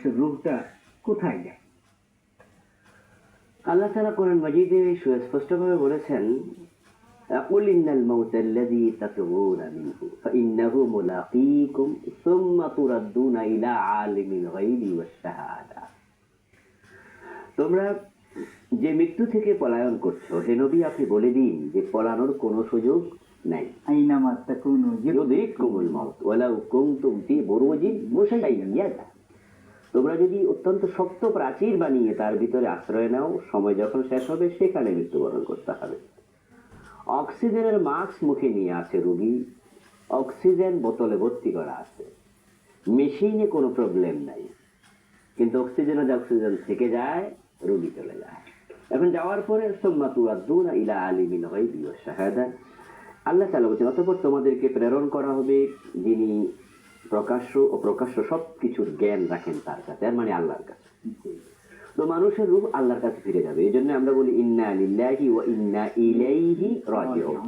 মানুষের রূহটা কোথায় যায়? আল্লাহ তাআলা কোরআন মাজিদে সুস্পষ্টভাবে বলেছেন, قل إن الموت الذي تفرون منه فإنه ملاقيكم ثم تردون إلى عالم الغيب والشهادة। তোমরা যে মৃত্যু থেকে পলায়ন করছো, হে নবী আপনি বলে দিন যে পলানোর কোনো সুযোগ নাই। আইনামা তাকুনু ইউদরিকুমুল মাউত ওয়ালাউ কুনতুম ফি বুরুজিন মুশাইয়্যাদা। তোমরা যদি অত্যন্ত শক্ত প্রাচীর বানিয়ে তার ভিতরে আশ্রয় নাও, সময় যখন শেষ হবে সেখানে মৃত্যুবরণ করতে হবে। অক্সিজেনের মাস্ক মুখে নিয়ে আছে রোগী, অক্সিজেন বোতলে ভর্তি করা আছে, মেশিনে কোনো প্রবলেম নাই, কিন্তু অক্সিজেন থেকে যায়, রোগী চলে যায়। এখন যাওয়ার পরে সুম্মা তুরাদ্দুনা ইলা আলিমিল গায়বি ওয়াশ শাহাদা, আল্লাহ তাআলা বলেন অতঃপর তোমাদেরকে প্রেরণ করা হবে যিনি প্রকাশ্য ও প্রকাশ্য সবকিছুর জ্ঞান রাখেন তার কাছে, এর মানে আল্লাহর কাছে। তো মানুষের রূহ আল্লাহর কাছে ফিরে যাবে। এই জন্য আমরা বলি ইন্না লিল্লাহি ওয়া ইন্না ইলাইহি রাজিউন।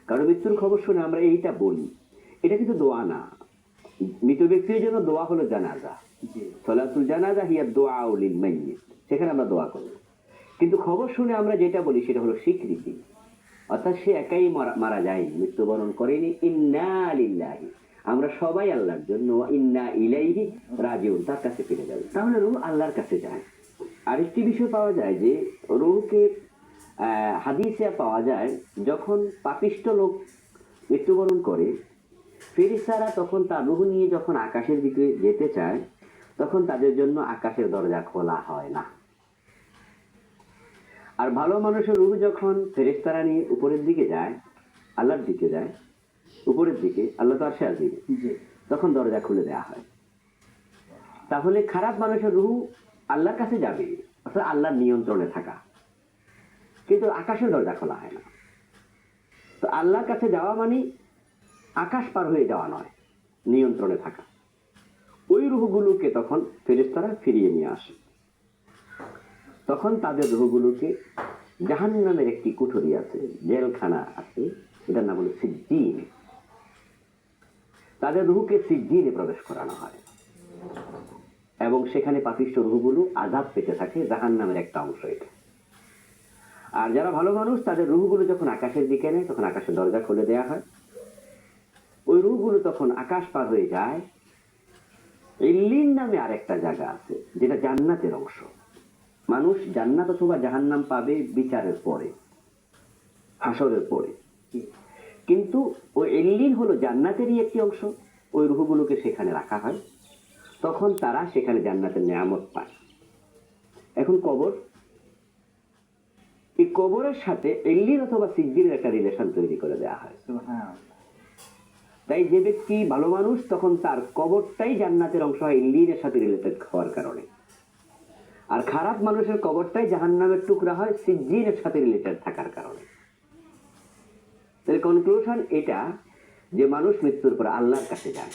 কারণ মৃত্যুর খবর শুনে আমরা এইটা বলি, এটা কিন্তু দোয়া না। মৃত ব্যক্তির জন্য দোয়া হলো জানাজা, সালাতুল জানাজা হিয়া দুআউ লিল মাইয়িত, সেখানে আমরা দোয়া করি। কিন্তু খবর শুনে আমরা যেটা বলি সেটা হলো স্বীকৃতি, অর্থাৎ সে একাই মারা যায়নি, মৃত্যুবরণ করেনি। ইন্না লিল্লাহি, আমরা সবাই আল্লাহর জন্য, ইন্না ইলাইহি রাজিউন, তার কাছে ফিরে যাবে। তাহলে রূহ আল্লাহর কাছে যায়। আরেকটি বিষয় পাওয়া যায় যে রূহকে হাদিসে পাওয়া যায়, যখন পাপিষ্ঠ লোক মৃত্যুবরণ করে, ফেরেশতারা তখন তার রূহ নিয়ে যখন আকাশের দিকে যেতে চায়, তখন তাদের জন্য আকাশের দরজা খোলা হয় না। আর ভালো মানুষের রূহ যখন ফেরেশতারা নিয়ে উপরের দিকে যায়, আল্লাহর দিকে যায়, উপরের দিকে, আল্লাহ তো আরশে আজিম, তখন দরজা খুলে দেওয়া হয়। তাহলে খারাপ মানুষের রূহ আল্লাহর কাছে যাবে, অর্থাৎ আল্লাহর নিয়ন্ত্রণে থাকা, কিন্তু আকাশের দরজা খোলা হয় না। তো আল্লাহর কাছে যাওয়া মানে আকাশ পার হয়ে যাওয়া নয়, নিয়ন্ত্রণে থাকা। ওই রূহগুলোকে তখন ফেরেশতারা ফিরিয়ে নিয়ে আসে। তখন তাদের রূহগুলোকে জাহান্নামের একটি কুঠরি আছে, জেলখানা আছে, এটার নাম হলো সিজ্জিন। তাদের রূহকে সিজ্জিনে প্রবেশ করানো হয় এবং সেখানে পাপিষ্ঠ রূহগুলো আযাব পেতে থাকে, জাহান্নামের একটা অংশ এটা। আর যারা ভালো মানুষ তাদের রূহগুলো যখন আকাশের দিকে নেয়, তখন আকাশের দরজা খুলে দেওয়া হয়। ওই রূহগুলো তখন আকাশ পার হয়ে যায়। ইল্লিন নামে আরেকটা জায়গা আছে, যেটা জান্নাতের অংশ। মানুষ জান্নাত অথবা জাহান্নাম পাবে বিচারের পরে, হাসরের পরে। কিন্তু ওই ইল্লিন হলো জান্নাতেরই একটি অংশ। ওই রূহগুলোকে সেখানে রাখা হয়, তখন তারা সেখানে জান্নাতের নিয়ামত পায়। এখন কবর, এই কবরের সাথে ইল্লিন অথবা সিজ্জিনের একটা রিলেশন তৈরি করে দেওয়া হয়। তাই যে ব্যক্তি ভালো মানুষ, তখন তার কবরটাই জান্নাতের অংশ হয় ইল্লিনের সাথে রিলেটেড হওয়ার কারণে। আর খারাপ মানুষের কবরটাই জাহান্নামের টুকরা হয় সিজ্জিনের সাথে রিলেটেড থাকার কারণে। তাহলে কনক্লুশন এটা যে মানুষ মৃত্যুর পর আল্লাহর কাছে যায়।